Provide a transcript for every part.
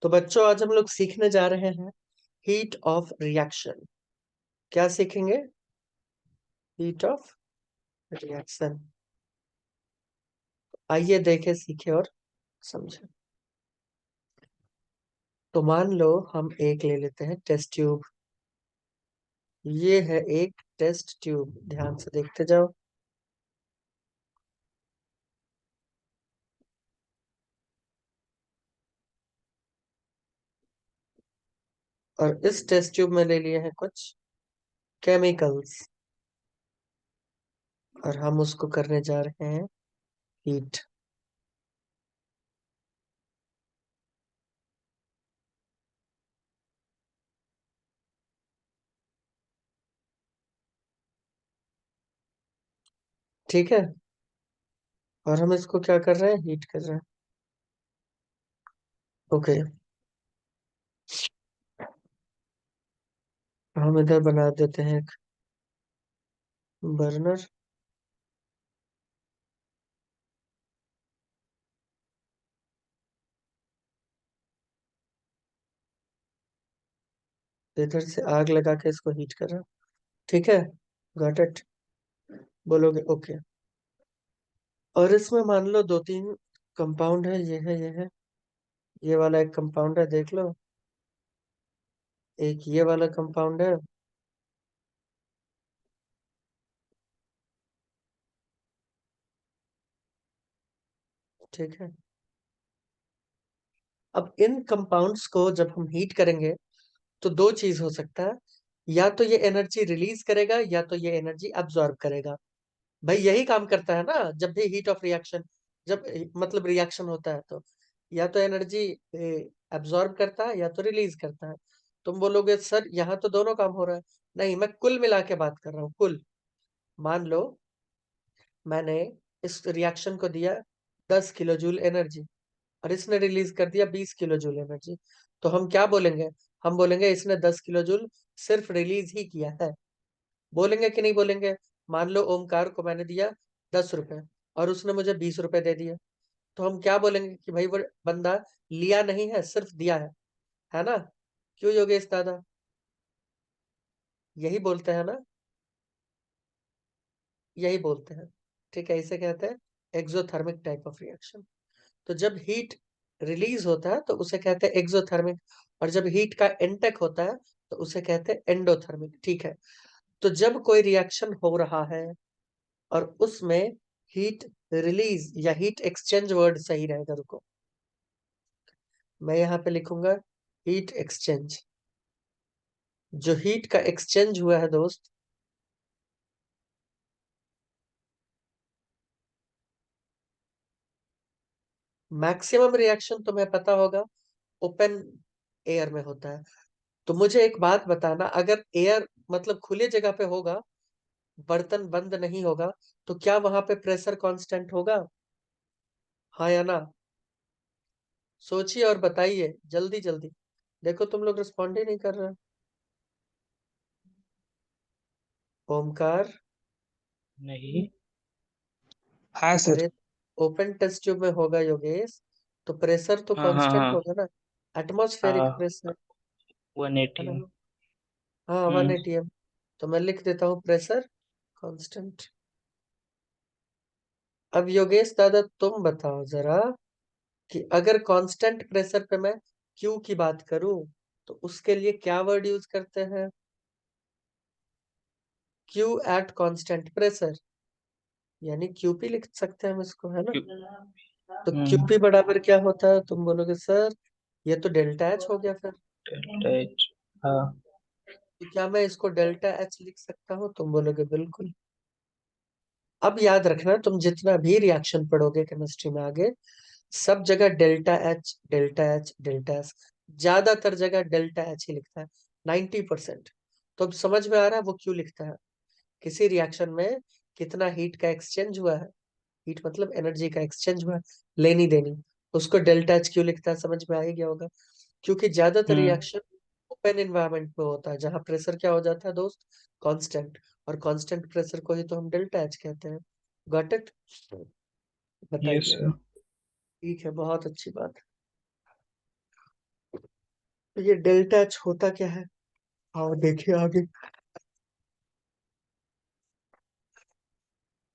तो बच्चों आज हम लोग सीखने जा रहे हैं हीट ऑफ रिएक्शन। क्या सीखेंगे? Heat of reaction. आइए देखें, सीखे और समझें। तो मान लो हम एक ले लेते हैं टेस्ट ट्यूब। ये है एक टेस्ट ट्यूब, ध्यान से देखते जाओ। और इस टेस्ट ट्यूब में ले लिए हैं कुछ केमिकल्स और हम उसको करने जा रहे हैं हीट। ठीक है, और हम इसको क्या कर रहे हैं? हीट कर रहे हैं। ओके, हम इधर बना देते हैं एक बर्नर। इधर से आग लगा के इसको हीट कर रहे हैं। ठीक है, गॉट इट? बोलोगे ओके। और इसमें मान लो दो तीन कंपाउंड है, ये है, ये है, ये वाला एक कंपाउंड है, देख लो। एक ये वाला कंपाउंड है। ठीक है, अब इन कंपाउंड्स को जब हम हीट करेंगे तो दो चीज हो सकता है। या तो ये एनर्जी रिलीज करेगा या तो ये एनर्जी अब्सॉर्ब करेगा। भाई यही काम करता है ना जब भी हीट ऑफ रिएक्शन, जब मतलब रिएक्शन होता है तो या तो एनर्जी अब्सॉर्ब करता है या तो रिलीज करता है। तुम बोलोगे सर यहाँ तो दोनों काम हो रहा है। नहीं, मैं कुल मिला के बात कर रहा हूँ, कुल। मान लो मैंने इस रिएक्शन को दिया 10 किलो जूल एनर्जी और इसने रिलीज कर दिया 20 किलो जूल एनर्जी। तो हम क्या बोलेंगे? हम बोलेंगे इसने 10 किलो जूल सिर्फ रिलीज ही किया है। बोलेंगे कि नहीं बोलेंगे? मान लो ओमकार को मैंने दिया 10 रुपए और उसने मुझे 20 रुपए दे दिए। तो हम क्या बोलेंगे कि भाई वो बंदा लिया नहीं है, सिर्फ दिया है ना? क्यों योगेश दादा? यही बोलते हैं ना? यही बोलते हैं। ठीक है, इसे कहते हैं एक्सोथर्मिक टाइप ऑफ रिएक्शन। तो जब हीट रिलीज होता है तो उसे कहते हैं एक्सोथर्मिक, और जब हीट का इनटेक होता है तो उसे कहते हैं एंडोथर्मिक। ठीक है, तो जब कोई रिएक्शन हो रहा है और उसमें हीट रिलीज या हीट एक्सचेंज, वर्ड सही रहेगा, रुको मैं यहाँ पे लिखूंगा हीट एक्सचेंज। जो हीट का एक्सचेंज हुआ है दोस्त, मैक्सिमम रिएक्शन तुम्हें पता होगा ओपन एयर में होता है। तो मुझे एक बात बताना, अगर एयर मतलब खुली जगह पे होगा, बर्तन बंद नहीं होगा, तो क्या वहां पे प्रेशर कांस्टेंट होगा? हाँ या ना? सोचिए और बताइए जल्दी जल्दी। देखो तुम लोग रिस्पॉन्ड ही नहीं कर रहे। ओमकार? नहीं। हाँ सर। अरे, ओपन टेस्ट ट्यूब में होगा योगेश, तो प्रेशर तो हाँ हाँ कांस्टेंट हाँ। होगा ना। एटमॉस्फेरिक हाँ, प्रेशर, 180। है ना? हाँ, 1 atm। तो मैं लिख देता हूँ प्रेशर कांस्टेंट। अब योगेश दादा तुम बताओ जरा कि अगर कांस्टेंट प्रेशर पे मैं क्यू की बात करूं तो उसके लिए क्या वर्ड यूज करते हैं? क्यू एट कांस्टेंट प्रेशर, यानी क्यूपी लिख सकते हैं हम इसको, है ना? तो क्यूपी बराबर क्या होता है? तुम बोलोगे सर ये तो डेल्टा एच हो गया फिर। Delta H. हाँ। तो क्या मैं इसको डेल्टा एच लिख सकता हूँ? तुम बोलोगे बिल्कुल। अब याद रखना, तुम जितना भी रिएक्शन पढ़ोगे केमिस्ट्री में आगे, सब जगह delta H delta H delta H, ज्यादातर जगह डेल्टा एच ही लिखता है, 90%। तो अब समझ में आ रहा है वो क्यों लिखता है। किसी रिएक्शन में कितना हीट का एक्सचेंज हुआ है, हीट मतलब एनर्जी का एक्सचेंज हुआ है, लेनी देनी, उसको डेल्टा एच क्यों लिखता है, समझ में आ ही गया होगा। क्योंकि ज्यादातर हम्म। रिएक्शन ओपन एनवायरनमेंट में होता है जहां प्रेशर क्या हो जाता है दोस्त? कांस्टेंट। और कांस्टेंट प्रेशर को ही तो हम डेल्टा एच कहते हैं। Got it? यस बताइए। सर। ठीक है, बहुत अच्छी बात। तो ये डेल्टा एच होता क्या है? और देखिए आगे।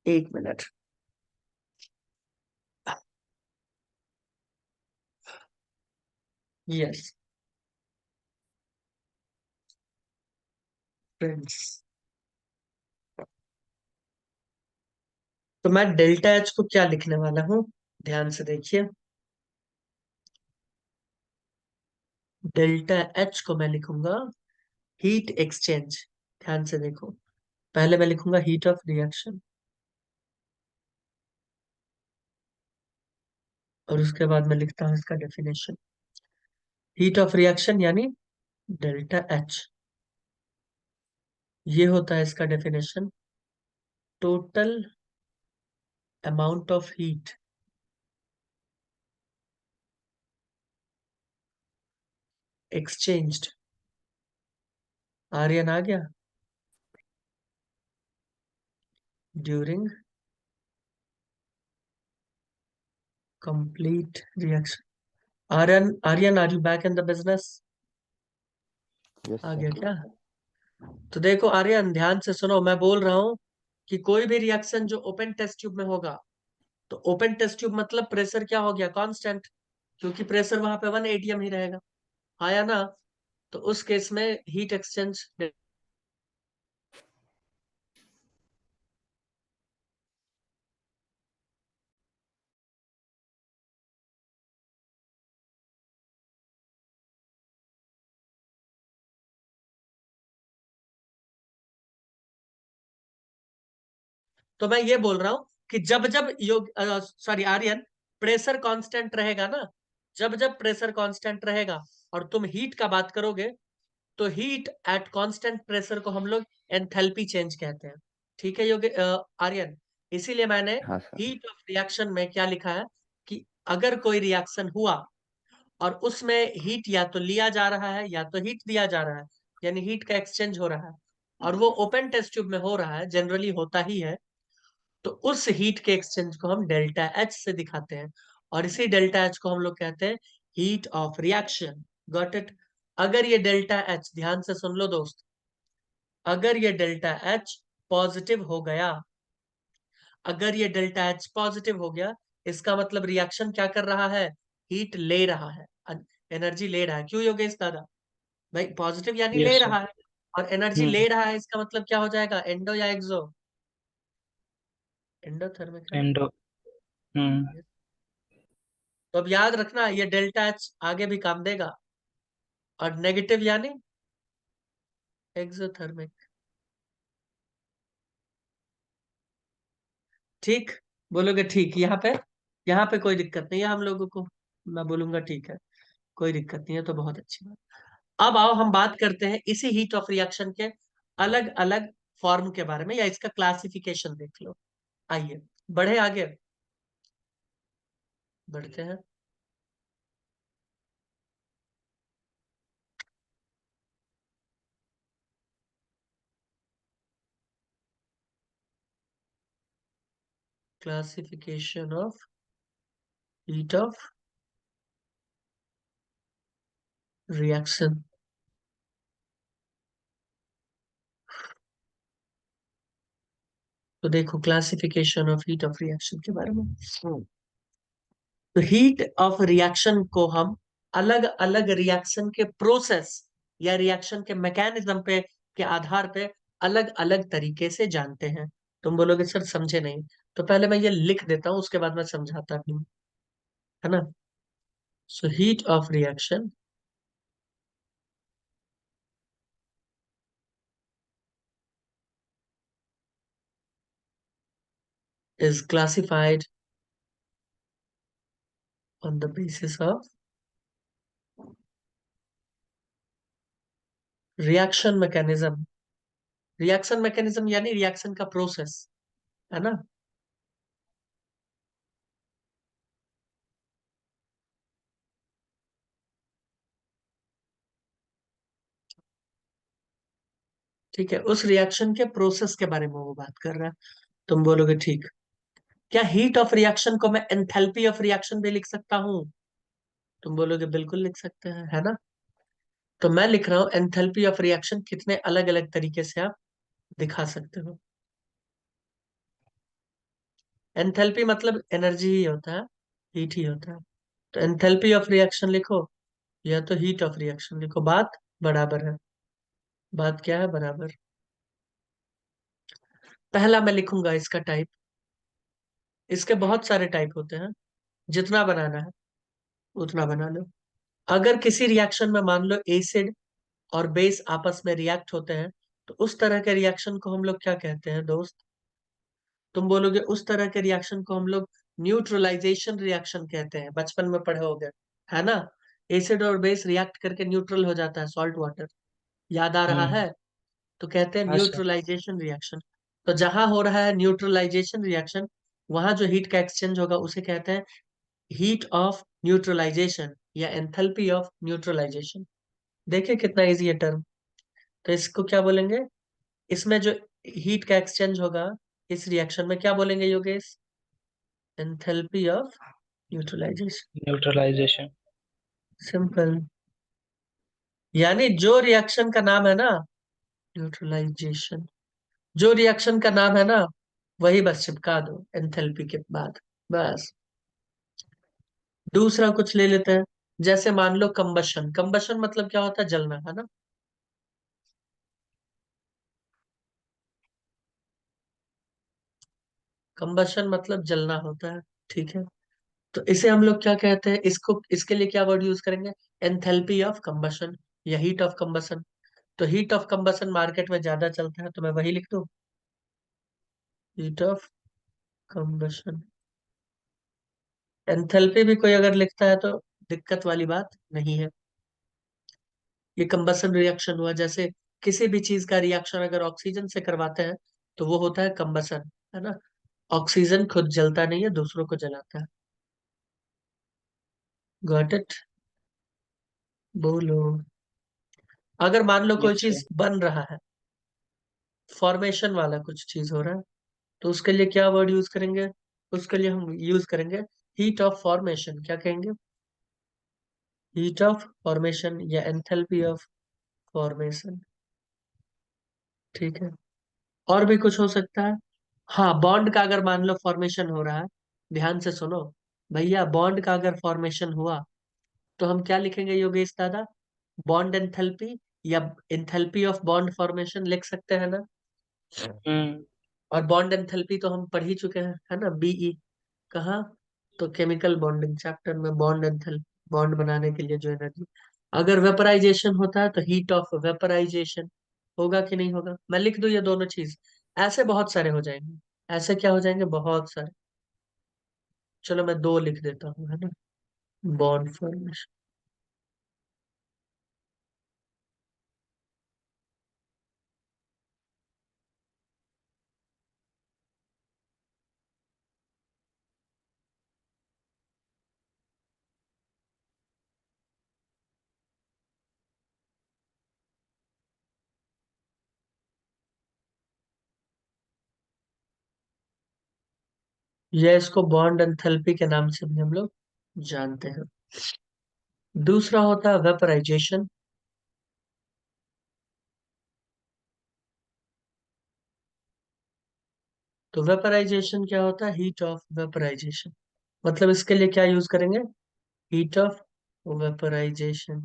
एक मिनट। यस फ्रेंड्स, तो मैं डेल्टा एच को क्या लिखने वाला हूँ, ध्यान से देखिए। डेल्टा एच को मैं लिखूंगा हीट एक्सचेंज। ध्यान से देखो, पहले मैं लिखूंगा हीट ऑफ रिएक्शन, और उसके बाद मैं लिखता हूँ इसका डेफिनेशन। हीट ऑफ रिएक्शन यानी डेल्टा एच, ये होता है इसका definition, total amount of heat exchanged. Aryan आ गया? During complete reaction. Aryan, Aryan are you back in the business? Yes आ गया सर। क्या? तो देखो आर्यन, ध्यान से सुनो, मैं बोल रहा हूँ कि कोई भी रिएक्शन जो ओपन टेस्ट ट्यूब में होगा, तो ओपन टेस्ट ट्यूब मतलब प्रेशर क्या हो गया, कांस्टेंट, क्योंकि प्रेशर वहां पे 1 atm ही रहेगा, आया ना? तो उस केस में हीट एक्सचेंज। तो मैं ये बोल रहा हूं कि जब जब योग, सॉरी आर्यन, प्रेशर कांस्टेंट रहेगा ना, जब जब प्रेशर कांस्टेंट रहेगा और तुम हीट का बात करोगे, तो हीट एट कांस्टेंट प्रेशर को हम लोग एंथैल्पी चेंज कहते हैं। ठीक है योगे, आर्यन, इसीलिए मैंने हाँ सर। हीट ऑफ रिएक्शन में क्या लिखा है कि अगर कोई रिएक्शन हुआ और उसमें हीट या तो लिया जा रहा है या तो हीट दिया जा रहा है, यानी हीट का एक्सचेंज हो रहा है, और वो ओपन टेस्ट ट्यूब में हो रहा है, जनरली होता ही है, तो उस हीट के एक्सचेंज को हम डेल्टा एच से दिखाते हैं, और इसी डेल्टा एच को हम लोग कहते हैं heat of reaction. Got it? अगर ये डेल्टा एच, ध्यान से सुन लो दोस्त, अगर ये डेल्टा एच पॉजिटिव हो गया, अगर ये डेल्टा एच पॉजिटिव हो गया, इसका मतलब रिएक्शन क्या कर रहा है, हीट ले रहा है, एनर्जी ले रहा है। क्यों योगेश दादा? भाई पॉजिटिव यानी ले यस सर। रहा है, और एनर्जी ले हम्म। रहा है, इसका मतलब क्या हो जाएगा, एंडो या एक्सो? एंडोथर्मिक है ना? एंडो। हम्म। तो अब याद रखना, ये डेल्टा एच आगे भी काम देगा, और नेगेटिव यानी एक्सोथर्मिक। ठीक, बोलोगे ठीक यहाँ पे? यहाँ पे कोई दिक्कत नहीं है हम लोगों को, मैं बोलूंगा ठीक है, कोई दिक्कत नहीं है, तो बहुत अच्छी बात। अब आओ हम बात करते हैं इसी हीट ऑफ रिएक्शन के अलग अलग फॉर्म के बारे में, या इसका क्लासिफिकेशन देख लो। आइए बढ़े आगे, बढ़ते हैं। Classification of heat of reaction. तो देखो classification of heat of reaction के बारे में, तो हीट ऑफ रिएक्शन को हम अलग अलग रिएक्शन के प्रोसेस या रिएक्शन के मैकेनिज्म पे के आधार पे अलग अलग तरीके से जानते हैं। तुम बोलोगे सर समझे नहीं, तो पहले मैं ये लिख देता हूं, उसके बाद मैं समझाता भी हूँ, है ना? So heat of reaction is classified on the basis of reaction mechanism. Reaction mechanism यानी रिएक्शन का प्रोसेस, है ना? ठीक है, उस रिएक्शन के प्रोसेस के बारे में वो बात कर रहा है। तुम बोलोगे ठीक, क्या हीट ऑफ रिएक्शन को मैं एंथैल्पी ऑफ रिएक्शन भी लिख सकता हूँ? तुम बोलोगे बिल्कुल लिख सकते हैं, है ना? तो मैं लिख रहा हूं एंथैल्पी ऑफ रिएक्शन कितने अलग अलग तरीके से आप दिखा सकते हो। एंथैल्पी मतलब एनर्जी ही होता है, हीट ही होता है। तो एंथैल्पी ऑफ रिएक्शन लिखो या तो हीट ऑफ रिएक्शन लिखो, बात बराबर है। बात क्या है? बराबर। पहला मैं लिखूंगा इसका टाइप। इसके बहुत सारे टाइप होते हैं, जितना बनाना है उतना बना लो। अगर किसी रिएक्शन में मान लो एसिड और बेस आपस में रिएक्ट होते हैं, तो उस तरह के रिएक्शन को हम लोग क्या कहते हैं दोस्त? तुम बोलोगे उस तरह के रिएक्शन को हम लोग न्यूट्रलाइजेशन रिएक्शन कहते हैं, बचपन में पढ़े होगे, है ना? एसिड और बेस रिएक्ट करके न्यूट्रल हो जाता है, सॉल्ट वाटर। याद आ रहा हम्म। है? तो कहते हैं हाँ सर। Neutralisation reaction. तो जहां हो रहा है न्यूट्रलाइजेशन रिएक्शन, वहां जो हीट का एक्सचेंज होगा उसे कहते हैं हीट ऑफ न्यूट्रलाइजेशन या एंथैल्पी ऑफ न्यूट्रलाइजेशन। देखिए कितना इजी है टर्म। तो इसको क्या बोलेंगे? इसमें जो हीट का एक्सचेंज होगा इस रिएक्शन में क्या बोलेंगे Yogesh? Enthalpy of neutralization. Neutralization. Simple. यानी जो रिएक्शन का नाम है ना न्यूट्रलाइजेशन, जो रिएक्शन का नाम है ना वही बस चिपका दो एंथैल्पी के बाद, बस। दूसरा कुछ ले लेते हैं, जैसे मान लो कंबशन। कंबशन मतलब क्या होता है? जलना, है ना? कंबशन मतलब जलना होता है, ठीक है। तो इसे हम लोग क्या कहते हैं? इसको, इसके लिए क्या वर्ड यूज करेंगे? एंथैल्पी ऑफ कंबशन या हीट ऑफ कंबशन। तो हीट ऑफ कंबशन मार्केट में ज्यादा चलता है, तो मैं वही लिख दूं, हीट ऑफ कंबशन। एंथैल्पी भी कोई अगर लिखता है तो दिक्कत वाली बात नहीं है। ये कंबशन रिएक्शन हुआ, जैसे किसी भी चीज का रिएक्शन अगर ऑक्सीजन से करवाते हैं तो वो होता है कंबशन, है ना? ऑक्सीजन खुद जलता नहीं है, दूसरों को जलाता है। Got it? बोलो। अगर मान लो कोई यस सर। चीज बन रहा है, फॉर्मेशन वाला कुछ चीज हो रहा है, तो उसके लिए क्या वर्ड यूज करेंगे? उसके लिए हम यूज करेंगे हीट ऑफ फॉर्मेशन। क्या कहेंगे? हीट ऑफ फॉर्मेशन या एंथैल्पी ऑफ फॉर्मेशन, ठीक है। और भी कुछ हो सकता है। हाँ, बॉन्ड का अगर मान लो फॉर्मेशन हो रहा है, ध्यान से सुनो भैया, बॉन्ड का अगर फॉर्मेशन हुआ तो हम क्या लिखेंगे योगेश दादा? बॉन्ड एंथैल्पी या एंथैल्पी ऑफ बॉन्ड फॉर्मेशन लिख सकते हैं ना? हम्म। और बॉन्ड एंथैल्पी तो हम पढ़ ही चुके हैं, है ना? बीई कहाँ? तो केमिकल बॉन्डिंग चैप्टर में बॉन्ड एंथैल्पी, बॉन्ड बनाने के लिए जो एनर्जी। अगर वेपराइजेशन होता है तो हीट ऑफ वेपराइजेशन होगा कि नहीं होगा? मैं लिख दूं ये दोनों चीज, ऐसे बहुत सारे हो जाएंगे। ऐसे क्या हो जाएंगे? बहुत सारे। चलो मैं दो लिख देता हूँ, है ना? Bond formation. या इसको बॉन्ड एंथैल्पी के नाम से भी हम लोग जानते हैं। दूसरा होता है वेपराइजेशन। तो वेपराइजेशन क्या होता है? Heat of vaporization. मतलब इसके लिए क्या यूज करेंगे? Heat of vaporization.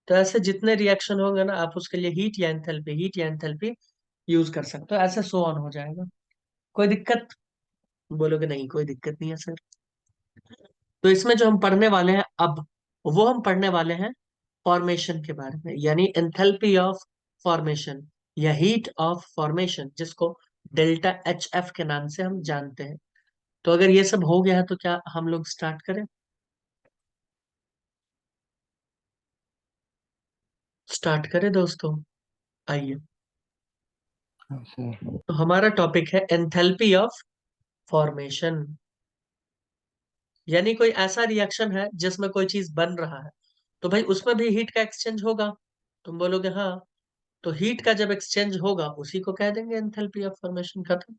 तो ऐसे जितने रिएक्शन होंगे ना, आप उसके लिए हीट या एंथैल्पी यूज कर सकते हो। ऐसे सो ऑन हो जाएगा। कोई दिक्कत? बोलोगे नहीं कोई दिक्कत नहीं है सर। तो इसमें जो हम पढ़ने वाले हैं अब, वो हम पढ़ने वाले हैं फॉर्मेशन के बारे में, यानी एंथैल्पी ऑफ फॉर्मेशन या हीट ऑफ फॉर्मेशन, जिसको डेल्टा एच एफ के नाम से हम जानते हैं। तो अगर ये सब हो गया है तो क्या हम लोग स्टार्ट करें? स्टार्ट करें दोस्तों, आइए। हाँ सर। तो हमारा टॉपिक है एंथैल्पी ऑफ फॉर्मेशन। यानी कोई ऐसा रिएक्शन है जिसमें कोई चीज बन रहा है, तो भाई उसमें भी हीट का एक्सचेंज होगा। तुम बोलोगे हाँ। तो हीट का जब एक्सचेंज होगा उसी को कह देंगे एंथैल्पी ऑफ फॉर्मेशन। खत्म।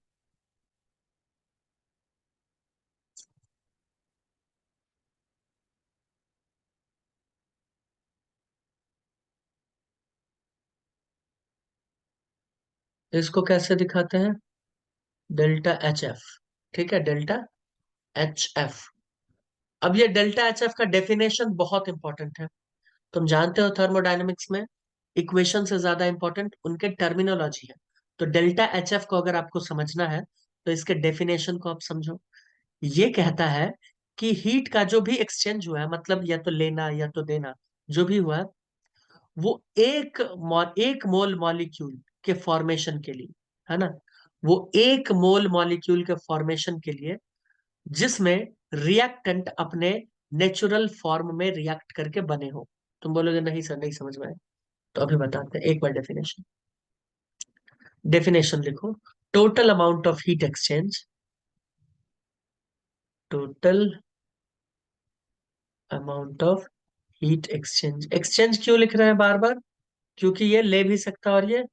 इसको कैसे दिखाते हैं? Delta H F. ठीक है, डेल्टा एच एफ। अब ये डेल्टा एच एफ का डेफिनेशन बहुत इंपॉर्टेंट है। तुम जानते हो थर्मोडायनेमिक्स में इक्वेशन से ज्यादा इंपॉर्टेंट उनके टर्मिनोलॉजी है। तो डेल्टा एच एफ को अगर आपको समझना है तो इसके डेफिनेशन को आप समझो। ये कहता है कि हीट का जो भी एक्सचेंज हुआ है, मतलब या तो लेना या तो देना, जो भी हुआ है, वो एक मोल मॉलिक्यूल के फॉर्मेशन के लिए, है ना, वो एक मोल मॉलिक्यूल के फॉर्मेशन के लिए जिसमें रिएक्टेंट अपने नेचुरल फॉर्म में रिएक्ट करके बने हो। तुम बोलोगे नहीं सर, नहीं समझ में आया। तो अभी बताते हैं, एक बार डेफिनेशन। डेफिनेशन लिखो। Total amount of heat exchange, total amount of heat exchange. Exchange क्यों लिख रहे हैं बार बार? क्योंकि ये ले भी सकता है और ये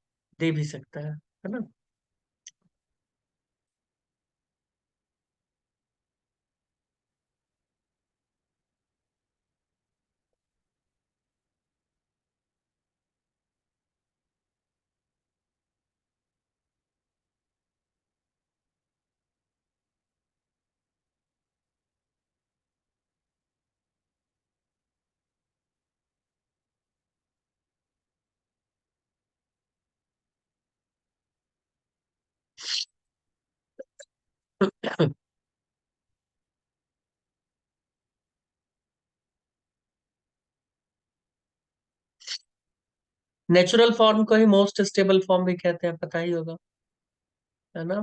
दे भी सकता है ना। नेचुरल फॉर्म को ही मोस्ट स्टेबल फॉर्म भी कहते हैं, पता ही होगा, है ना।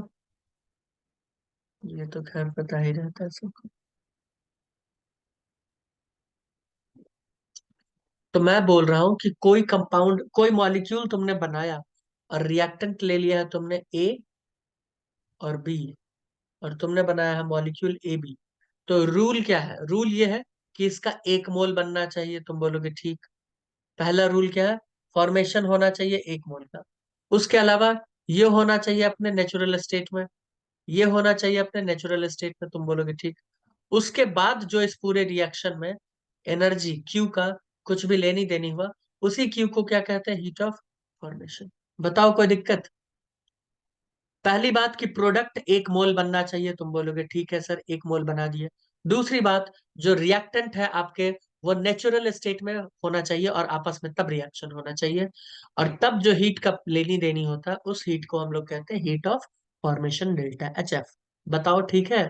ये तो खैर पता ही रहता है सबको। तो मैं बोल रहा हूं कि कोई कंपाउंड, कोई मॉलिक्यूल तुमने बनाया और रिएक्टेंट ले लिया है तुमने ए और बी, और तुमने बनाया है मॉलिक्यूल ए बी। तो रूल क्या है? रूल ये है कि इसका एक मोल बनना चाहिए। तुम बोलोगे ठीक। पहला रूल क्या है? फॉर्मेशन होना चाहिए एक मोल का। उसके अलावा ये होना चाहिए अपने नेचुरल स्टेट में, ये होना चाहिए अपने नेचुरल स्टेट में। तुम बोलोगे ठीक। उसके बाद जो इस पूरे रिएक्शन में एनर्जी क्यू का कुछ भी लेनी देनी हुआ, उसी क्यू को क्या कहते हैं? Heat of formation. बताओ कोई दिक्कत? पहली बात कि प्रोडक्ट एक मोल बनना चाहिए। तुम बोलोगे ठीक है सर, एक मोल बना दिए। दूसरी बात, जो रिएक्टेंट है आपके, वो नेचुरल स्टेट में होना चाहिए और आपस में तब रिएक्शन होना चाहिए। और तब जो हीट का लेनी देनी होता है, उस हीट को हम लोग कहते हैं heat of formation, delta H F. बताओ ठीक है?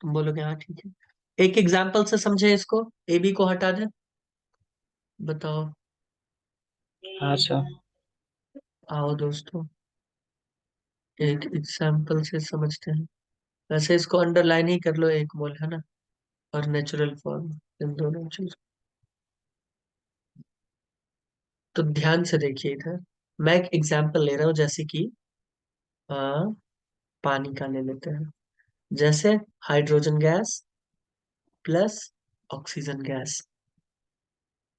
तुम बोलोगे हाँ ठीक है। एक एग्जाम्पल से समझे इसको, ए बी को हटा दें। बताओ। हाँ सर। आओ दोस्तों, एक एग्जाम्पल से समझते हैं। वैसे इसको अंडरलाइन ही कर लो, एक मोल है ना, और नेचुरल फॉर्म, इन दोनों चीज। तो ध्यान से देखिए इधर, मैं एक एग्जाम्पल ले रहा हूँ, जैसे कि हाँ, पानी का ले लेते हैं। जैसे hydrogen gas plus oxygen gas.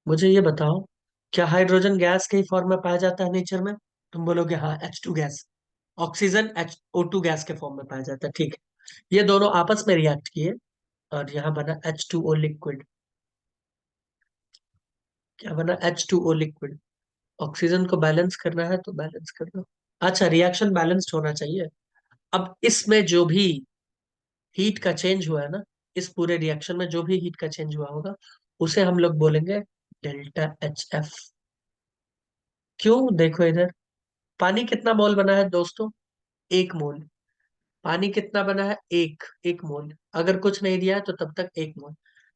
मुझे ये बताओ, क्या हाइड्रोजन गैस के ही फॉर्म में पाया जाता है नेचर में? तुम बोलोगे हाँ, H2 gas. Oxygen HO2 gas के फॉर्म में पाया जाता है, ठीक है। ये दोनों आपस में रिएक्ट किए और यहाँ बना H2O लिक्विड। क्या बना? H2O liquid. ऑक्सीजन को बैलेंस करना है तो बैलेंस कर लो। अच्छा, रिएक्शन बैलेंस्ड होना चाहिए। अब इसमें जो भी हीट का चेंज हुआ है ना, इस पूरे रिएक्शन में जो भी हीट का चेंज हुआ होगा, उसे हम लोग बोलेंगे डेल्टा एच एफ। क्यों? देखो इधर, पानी कितना मोल बना है दोस्तों? एक मोल। पानी कितना बना है? एक एक मोल। अगर कुछ नहीं दिया है तो तब तक एक मोल।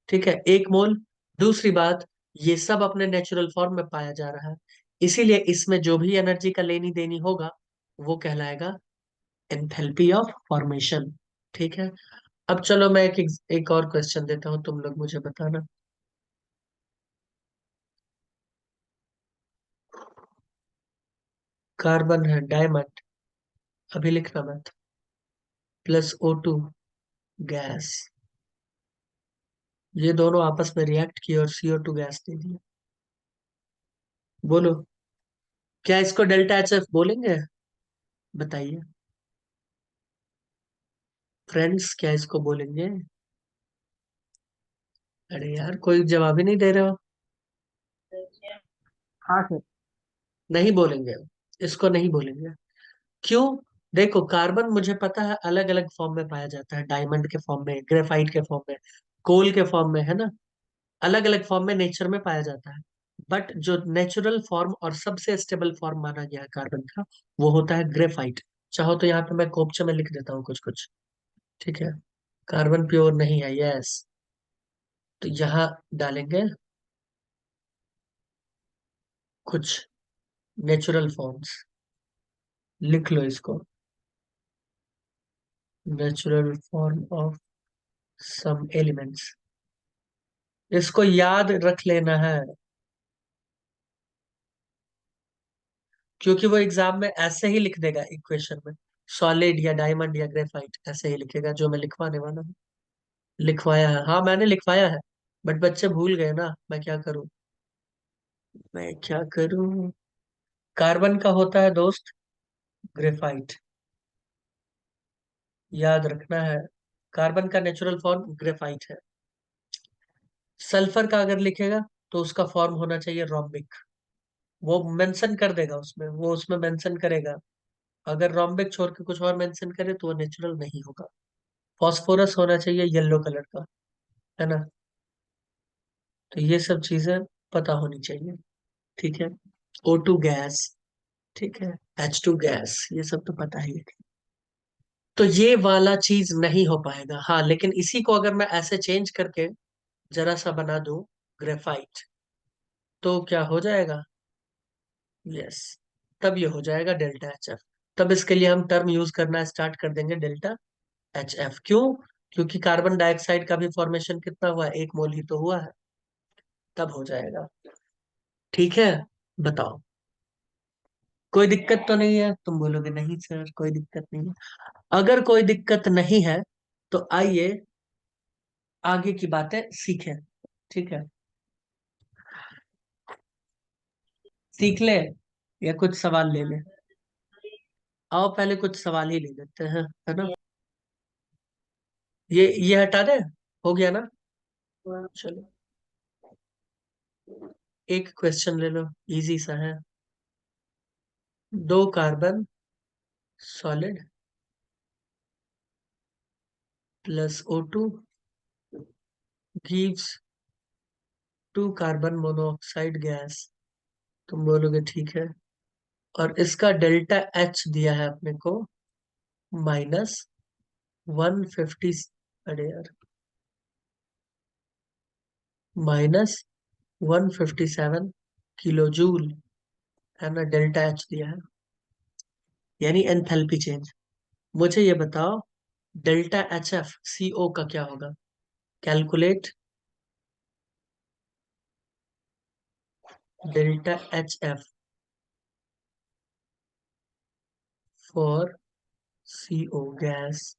ठीक है, एक मोल। दूसरी बात, ये सब अपने नेचुरल फॉर्म में पाया जा रहा है, इसीलिए इसमें जो भी एनर्जी का लेनी देनी होगा, वो कहलाएगा एंथैल्पी ऑफ फॉर्मेशन। ठीक है। अब चलो मैं एक और क्वेश्चन देता हूं, तुम लोग मुझे बताना। कार्बन है, डायमंड, अभी लिखना मत, प्लस O2 गैस, ये दोनों आपस में रिएक्ट किए और CO2 गैस दे दिया। बोलो, क्या इसको डेल्टा एच एफ बोलेंगे? बताइए फ्रेंड्स, क्या इसको बोलेंगे? अरे यार, कोई जवाब ही नहीं दे रहे हो। हाँ सर। नहीं बोलेंगे। इसको नहीं बोलेंगे। क्यों? देखो, कार्बन मुझे पता है अलग अलग फॉर्म में पाया जाता है, डायमंड के फॉर्म में, ग्रेफाइट के फॉर्म में, कोल के फॉर्म में, है ना। अलग अलग फॉर्म में नेचर में पाया जाता है। बट जो नेचुरल फॉर्म और सबसे स्टेबल फॉर्म माना गया है कार्बन का, वो होता है ग्रेफाइट। चाहो तो यहाँ पे मैं कोपचे में लिख देता हूँ कुछ कुछ। ठीक है। कार्बन प्योर नहीं है, यस। तो यहाँ डालेंगे कुछ नेचुरल फॉर्म्स। लिख लो इसको, natural form of some elements. इसको याद रख लेना है, क्योंकि वो एग्जाम में ऐसे ही लिख देगा इक्वेशन में, सॉलिड या डायमंड या ग्रेफाइट ऐसे ही लिखेगा, जो मैं लिखवाने वाला हूँ। लिखवाया है, हाँ मैंने लिखवाया है। बट बच्चे भूल गए ना, मैं क्या करूं, मैं क्या करूं। कार्बन का होता है दोस्त ग्रेफाइट, याद रखना है। कार्बन का नेचुरल फॉर्म ग्रेफाइट है। सल्फर का अगर लिखेगा तो उसका फॉर्म होना चाहिए रोम्बिक। वो मेंशन कर देगा उसमें, वो उसमें मेंशन करेगा। अगर रोम्बिक छोड़ के कुछ और मेंशन करे तो वो नेचुरल नहीं होगा। फॉस्फोरस होना चाहिए येलो कलर का, है ना। तो ये सब चीजें पता होनी चाहिए। ठीक है। O2 गैस, ठीक है। H2 गैस, ये सब तो पता ही है। तो ये वाला चीज नहीं हो पाएगा। हाँ, लेकिन इसी को अगर मैं ऐसे चेंज करके जरा सा बना दूं ग्रेफाइट, तो क्या हो जाएगा? यस, तब ये हो जाएगा डेल्टा एच एफ। तब इसके लिए हम टर्म यूज करना स्टार्ट कर देंगे, डेल्टा एच एफ। क्यों? क्योंकि कार्बन डाइऑक्साइड का भी फॉर्मेशन कितना हुआ है, 1 मोल ही तो हुआ है। तब हो जाएगा। ठीक है। बताओ, कोई दिक्कत तो नहीं है? तुम बोलोगे नहीं सर कोई दिक्कत नहीं है। अगर कोई दिक्कत नहीं है तो आइए आगे की बातें सीखें। ठीक है। सीख ले या कुछ सवाल ले ले? आओ पहले कुछ सवाल ही ले लेते हैं, है ना। ये हटा दे, हो गया ना। चलो, एक क्वेश्चन ले लो, इजी सा है। दो carbon solid plus O2 gives 2 carbon monoxide gas. तुम बोलोगे ठीक है। और इसका डेल्टा एच दिया है अपने को -150। अरे यार, -157 किलो जूल, है ना। डेल्टा एच दिया है, यानी एंथैल्पी चेंज। मुझे ये बताओ, delta H F C O का क्या होगा? Calculate delta H F for C O gas.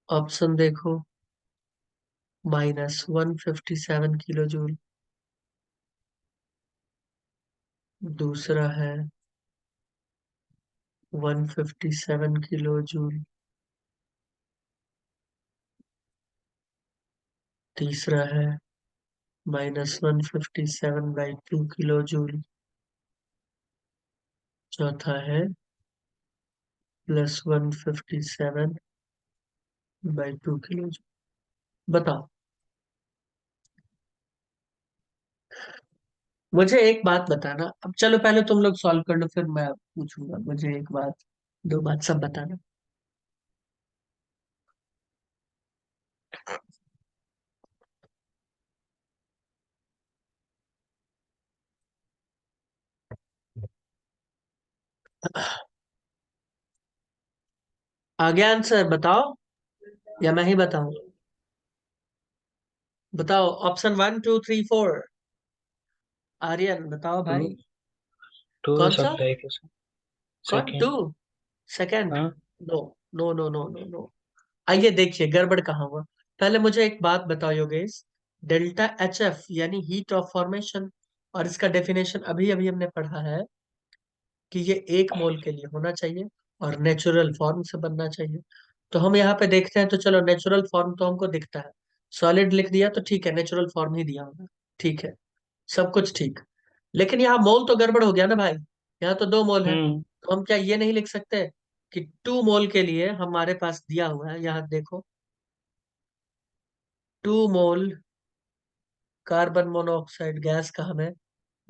Option देखो, -157 किलो जूल। दूसरा है 157 किलो जूल। तीसरा है -157/2 किलो जूल। चौथा है +157/2 किलो जूल। बताओ। मुझे एक बात बताना, अब चलो पहले तुम लोग सॉल्व कर लो, फिर मैं पूछूंगा। मुझे एक बात, दो बात सब बताना। आ गया आंसर? बताओ या मैं ही बताऊं? बताओ, ऑप्शन 1 2 3 4। आर्यन बताओ टू भाई। टू हो कौन सा? सकता है क्या सर? कौन टू? सेकेंड। सेकंड? हाँ। No no no no no no. आइए देखिए गड़बड़ कहाँ हुआ। पहले मुझे एक बात बताओ योगेश, डेल्टा एच एफ यानी हीट ऑफ फॉर्मेशन, और इसका डेफिनेशन अभी अभी हमने पढ़ा है कि ये 1 मोल के लिए होना चाहिए और नेचुरल फॉर्म से बनना चाहिए। तो हम यहाँ पे देखते हैं, तो चलो नेचुरल फॉर्म तो हमको दिखता है, सॉलिड लिख दिया तो ठीक है, नेचुरल फॉर्म ही दिया होगा। ठीक है, सब कुछ ठीक। लेकिन यहाँ मोल तो गड़बड़ हो गया ना भाई, यहाँ तो 2 मोल है, हम्म। तो हम क्या ये नहीं लिख सकते कि 2 मोल के लिए हमारे पास दिया हुआ है, यहाँ देखो, 2 मोल कार्बन मोनोऑक्साइड गैस का हमें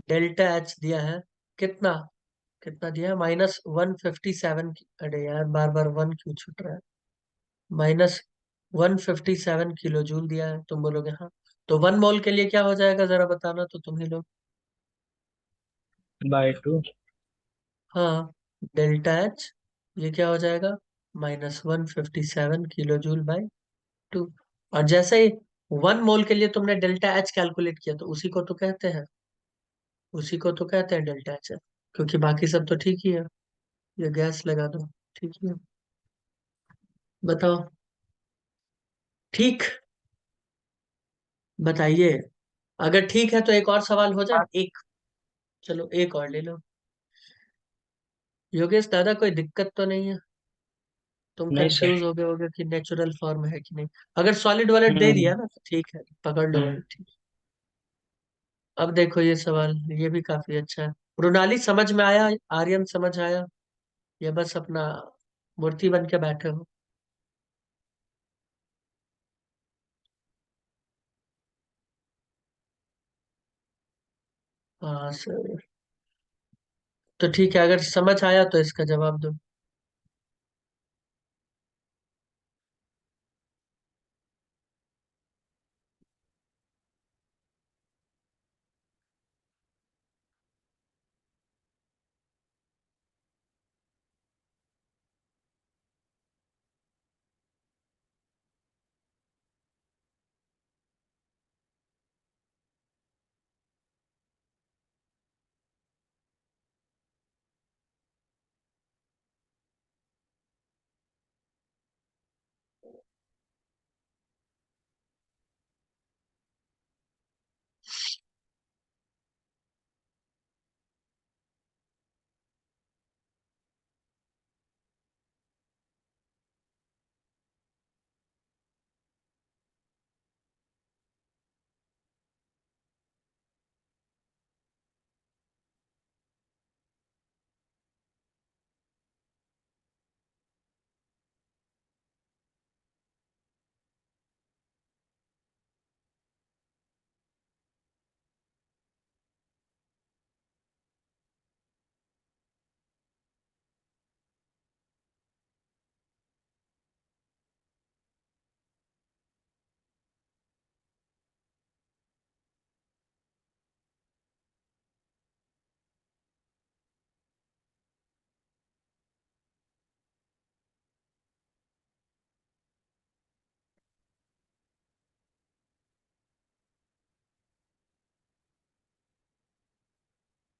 डेल्टा एच दिया है, कितना, कितना दिया है, -157। अरे यार बार बार वन क्यों छूट रहा है, -157 किलो जूल दिया है, तुम बोलोगे हाँ। तो 1 मोल के लिए क्या हो जाएगा, जरा बताना तो तुम ही लोग। /2। हाँ, डेल्टा एच, ये क्या हो जाएगा, -157 किलो जूल/2। और जैसे ही 1 मोल के लिए तुमने डेल्टा एच कैलकुलेट किया, तो उसी को तो कहते हैं डेल्टा एच है, क्योंकि बाकी सब तो ठीक ही है। ये गैस लगा दो, ठीक ही है। बताओ, ठीक, बताइए। अगर ठीक है तो एक और सवाल हो जाए, एक, चलो एक और ले लो। योगेश दादा कोई दिक्कत तो नहीं है, तुम नहीं कंफ्यूज सर। हो गए होगे कि नेचुरल फॉर्म है कि नहीं। अगर सॉलिड वॉलिड दे हम्म। दिया ना तो ठीक है, पकड़ लो हम्म। भाई, ठीक। अब देखो ये सवाल, ये भी काफी अच्छा है। मृणाली समझ में आया, आर्यन समझ आया, ये बस अपना मूर्ति बन के बैठे हो। हाँ सर, तो ठीक है, अगर समझ आया तो इसका जवाब दो।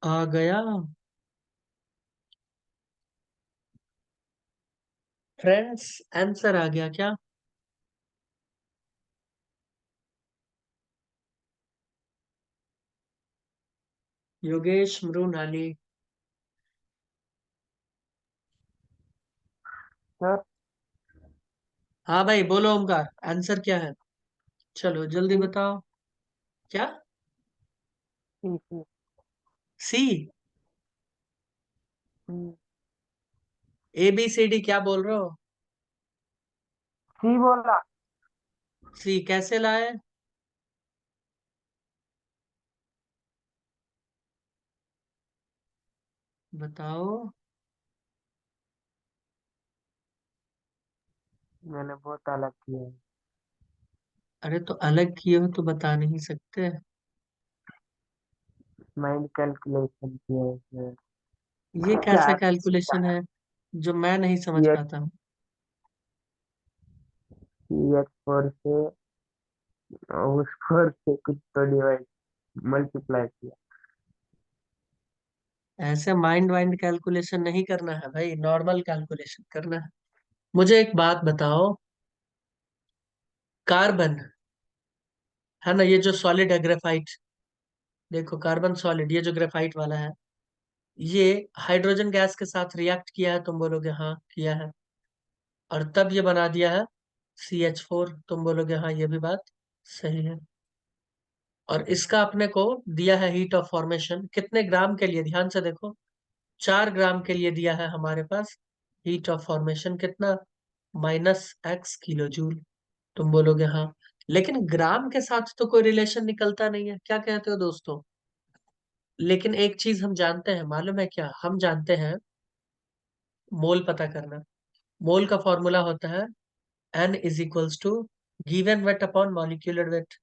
आ गया फ्रेंड्स, आंसर आ गया क्या। योगेश, मृणाली। सर हाँ भाई बोलो ओमकार, आंसर क्या है, चलो जल्दी सी बताओ। क्या, सी सी सी, सी ABCD क्या बोल रहे हो। सी बोला। सी कैसे लाए, बताओ। मैंने बहुत अलग किया है। अरे तो अलग किए हो तो बता नहीं सकते। माइंड कैलकुलेशन किया है सर। ये कैसा क्या कैलकुलेशन है जो मैं नहीं समझ सी एच पाता हूँ। सी एच फोर से उस फोर से कुछ तो डिवाइड मल्टीप्लाई किया। ऐसे माइंड वाइंड कैलकुलेशन नहीं करना है भाई, नॉर्मल कैलकुलेशन करना है। मुझे एक बात बताओ, कार्बन है ना, ये जो सॉलिड है ग्रेफाइट, देखो कार्बन सॉलिड, ये जो ग्रेफाइट वाला है, ये हाइड्रोजन गैस के साथ रिएक्ट किया है, तुम बोलोगे हाँ किया है, और तब ये बना दिया है CH4, तुम बोलोगे हाँ ये भी बात सही है। और इसका अपने को दिया है हीट ऑफ फॉर्मेशन कितने ग्राम के लिए, ध्यान से देखो, 4 ग्राम के लिए दिया है हमारे पास हीट ऑफ फॉर्मेशन कितना, -x किलो जूल। तुम बोलोगे हाँ, लेकिन ग्राम के साथ तो कोई रिलेशन निकलता नहीं है, क्या कहते हो दोस्तों? लेकिन एक चीज हम जानते हैं, मालूम है क्या? हम जानते हैं मोल पता करना। मोल का फॉर्मूला होता है N = given weight upon molecular weight,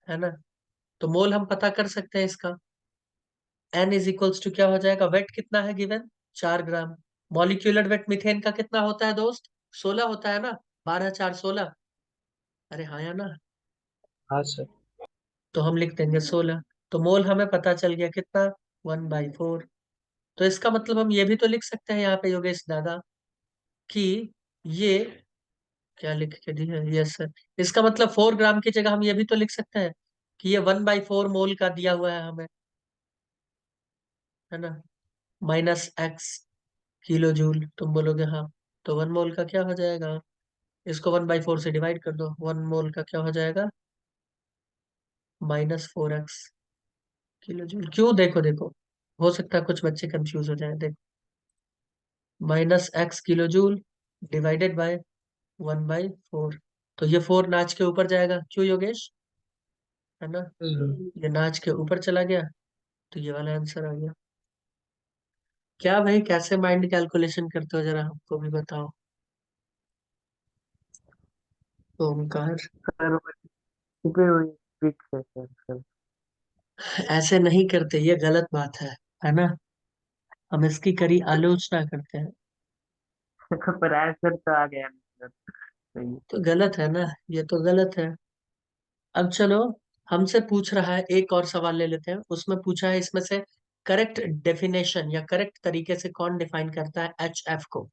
है ना? तो मोल हम पता कर सकते हैं इसका। N क्या हो जाएगा, वेट कितना है गिवन, 4 ग्राम। मॉलिक्यूलर वेट मीथेन का कितना होता है दोस्त, 16 होता है ना, 12 4 16। अरे हाँ या ना? हाँ सर। तो हम लिख देंगे 16। तो मोल हमें पता चल गया कितना, 1/4। तो इसका मतलब हम ये भी तो लिख सकते हैं यहाँ पे योगेश दादा कि ये, क्या लिख के दी है, यस सर, इसका मतलब 4 ग्राम की जगह हम ये भी तो लिख सकते हैं कि ये 1/4 मोल का दिया हुआ है हमें, है ना, -x किलो जूल। तुम बोलोगे हाँ, तो 1 मोल का क्या हो जाएगा, इसको 1/4 से डिवाइड कर दो, 1 मोल का क्या हो जाएगा, -4x किलो जूल। क्यों, देखो देखो, हो सकता है कुछ बच्चे कंफ्यूज हो जाए, देखो, -x kilo joule divided by 1/4। तो ये 4 नाच के ऊपर जाएगा, क्यों योगेश, है ना? ये नाच के ऊपर चला गया, तो ये वाला आंसर आ गया। क्या भाई, कैसे माइंड कैलकुलेशन करते हो, जरा हमको भी बताओ। ओमकार, सर वो छुपी हुई ट्रिक्स है सर सर। ऐसे नहीं करते, ये गलत बात है ना? हम इसकी कड़ी आलोचना करते हैं। पर आंसर तो आ गया ना सर। सही। तो गलत है ना, ये तो गलत है। अब चलो, हमसे पूछ रहा है, एक और सवाल ले लेते हैं। उसमें पूछा है इसमें से करेक्ट डेफिनेशन या करेक्ट तरीके से कौन डिफाइन करता है HF को,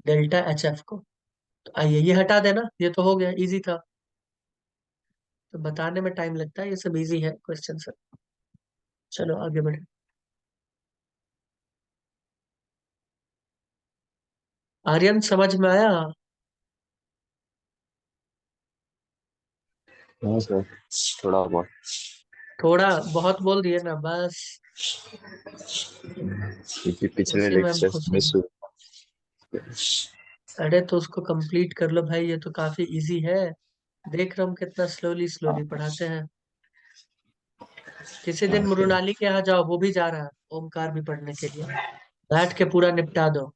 ΔHF को। तो आइए, ये हटा देना, ये तो हो गया, इजी था। तो बताने में टाइम लगता है, ये सब इजी है क्वेश्चन सर। चलो आगे बढ़े। आर्यन, समझ में आया? हाँ सर, थोड़ा बहुत। थोड़ा बहुत बोल दिए ना, बस क्योंकि पिछले उसी में हम लेक्चर खुश में हैं। अरे तो उसको कंप्लीट कर लो भाई, ये तो काफी इजी है। देख रहा हूँ कितना स्लोली स्लोली पढ़ाते हैं। किसी दिन मृणाली के यहाँ जाओ, वो भी जा रहा है ओमकार भी पढ़ने के लिए, बैठ के पूरा निपटा दो।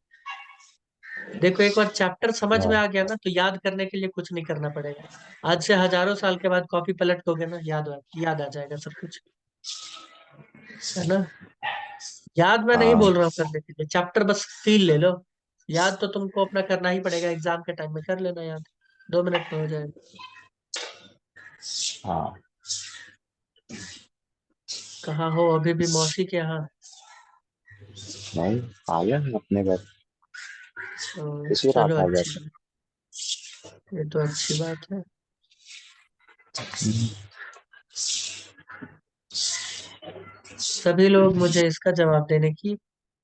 देखो, एक बार चैप्टर समझ में हाँ आ गया ना, तो याद करने के लिए कुछ नहीं करना पड़ेगा। आज से हजारों साल के बाद कॉपी पलट दोगे ना, याद आ जाएगा सब कुछ, है ना? याद मैं नहीं हाँ बोल रहा हूँ करने के लिए, चैप्टर बस फील ले लो। याद तो तुमको अपना करना ही पड़ेगा, एग्जाम के टाइम में कर लेना याद, 2 मिनट में हो जाएगा। हाँ। कहाँ हो अभी भी, मौसी के यहाँ? नहीं, आ गया मैं अपने घर, इसी चलो रात आ गया अच्छी था। बात, ये तो अच्छी बात है। सभी लोग मुझे इसका जवाब देने की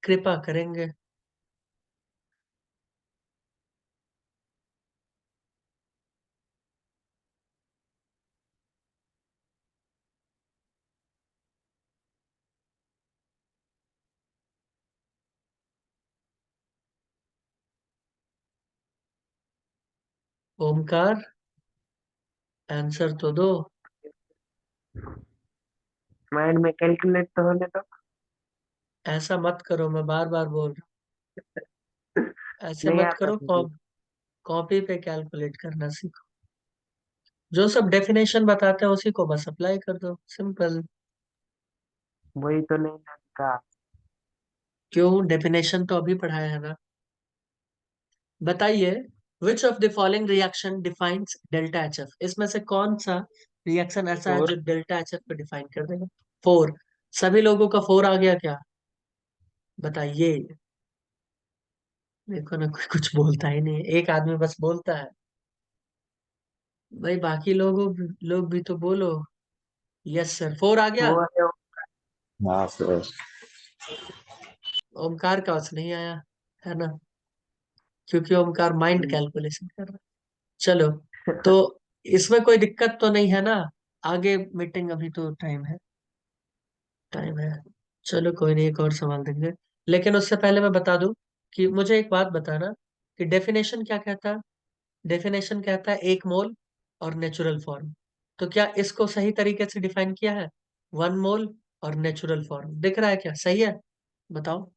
कृपा करेंगे। ओमकार, आंसर तो दो। माइंड में कैलकुलेट तो होने तो। ऐसा मत करो, मैं बार बार बोल रहा हूँ, ऐसे नहीं मत आता करो। मुझे। कॉपी पे कैलकुलेट करना सीखो। जो सब डेफिनेशन बताते हैं उसी को बस अप्लाई कर दो, सिंपल। वही तो नहीं लगता। क्यों, डेफिनेशन तो अभी पढ़ाया है ना। बताइए, which of the following reaction defines delta H F, इसमें से कौन सा रिएक्शन ऐसा है जो और डेल्टा एच एफ को डिफाइन कर देगा? 4। सभी लोगों का 4 आ गया क्या, बताइए। देखो ना, कोई कुछ बोलता ही नहीं है, एक आदमी बस बोलता है। भाई बाकी लोग भी तो बोलो। यस सर, 4 आ गया। वो है। हाँ सर। ओमकार का बस नहीं आया, है ना, क्योंकि ओमकार माइंड हम्म, कैलकुलेशन कर रहा है। चलो, तो इसमें कोई दिक्कत तो नहीं है ना? आगे मीटिंग, अभी तो टाइम है, टाइम है। चलो कोई नहीं, एक और सवाल देंगे। लेकिन उससे पहले मैं बता दूं कि मुझे एक बात बताना कि डेफिनेशन क्या कहता है। डेफिनेशन कहता है 1 मोल और नेचुरल फॉर्म। तो क्या इसको सही तरीके से डिफाइन किया है? 1 मोल और नेचुरल फॉर्म दिख रहा है क्या? सही है? बताओ।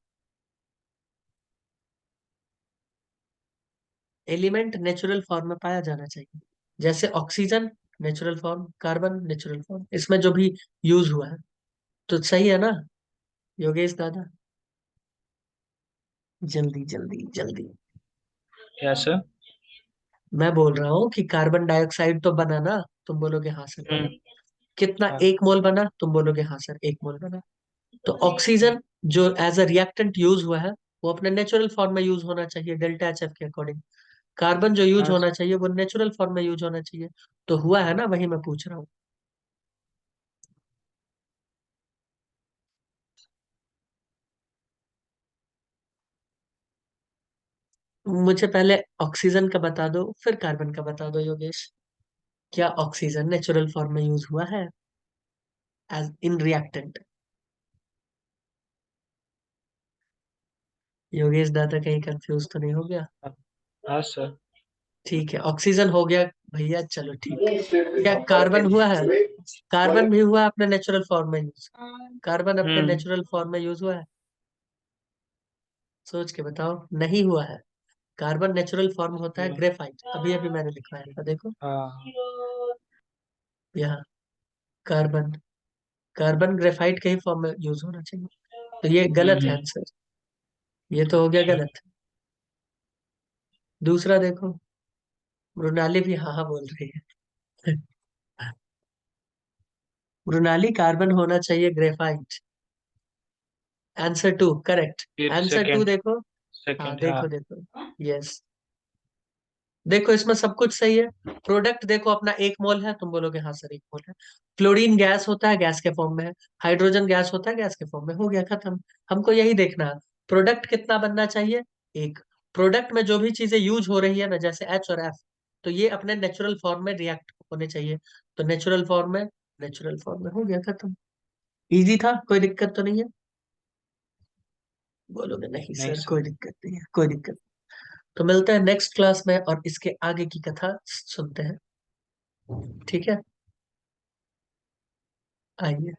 एलिमेंट नेचुरल फॉर्म में पाया जाना चाहिए, जैसे oxygen natural form, carbon natural form, इसमें जो भी यूज हुआ है। तो सही है ना योगेश दादा? जल्दी जल्दी जल्दी। Yes sir. मैं बोल रहा हूँ कि कार्बन डाइऑक्साइड तो बना ना, तुम बोलोगे हाँ सर बना। कितना? हाँ 1 मोल बना, तुम बोलोगे हाँ सर 1 मोल बना। तो ऑक्सीजन जो एज अ रिएक्टेंट यूज हुआ है, वो अपने नेचुरल फॉर्म में यूज होना चाहिए डेल्टा एच एफ के अकॉर्डिंग। कार्बन जो यूज हाँ होना चाहिए वो नेचुरल फॉर्म में यूज होना चाहिए। तो हुआ है ना, वही मैं पूछ रहा हूँ। मुझे पहले ऑक्सीजन का बता दो, फिर कार्बन का बता दो योगेश। क्या ऑक्सीजन नेचुरल फॉर्म में यूज हुआ है एज इन रिएक्टेंट? योगेश दादा कहीं कंफ्यूज तो नहीं हो गया? हाँ सर। ठीक है, ऑक्सीजन हो गया भैया, चलो ठीक है। क्या कार्बन हुआ है? कार्बन भी हुआ है अपने नेचुरल फॉर्म में यूज। कार्बन अपने हम्म। नेचुरल फॉर्म में यूज हुआ है? सोच के बताओ। नहीं हुआ है। कार्बन नेचुरल फॉर्म होता है ग्रेफाइट, अभी अभी मैंने लिखवाया था देखो हाँ यहाँ। कार्बन, कार्बन ग्रेफाइट के ही फॉर्म में यूज होना चाहिए। तो ये गलत है हम्म। आंसर। ये तो हो गया गलत। दूसरा देखो, मृणाली भी हाँ हाँ बोल रही है। मृणाली, कार्बन होना चाहिए ग्रेफाइट। Answer 2 correct. फिर आंसर 2 सेकंड। देखो। हाँ सेकंड हाँ। देखो देखो। यस। देखो इसमें सब कुछ सही है। प्रोडक्ट देखो अपना 1 मोल है, तुम बोलोगे हाँ सर 1 मोल है। फ्लोरीन गैस होता है, गैस के फॉर्म में है। हाइड्रोजन गैस होता है, गैस के फॉर्म में। हो गया खत्म। हमको यही देखना है, प्रोडक्ट कितना बनना चाहिए? एक। प्रोडक्ट में जो भी चीजें यूज हो रही है ना, जैसे एच और एफ, तो ये अपने नेचुरल फॉर्म में रिएक्ट होने चाहिए। तो नेचुरल फॉर्म में, नेचुरल फॉर्म में हो गया खत्म। इजी था, कोई दिक्कत तो नहीं है? बोलोगे नहीं नहीं सर सर। कोई दिक्कत नहीं है, कोई दिक्कत नहीं। तो मिलते हैं नेक्स्ट क्लास में और इसके आगे की कथा सुनते हैं। ठीक है, आइए।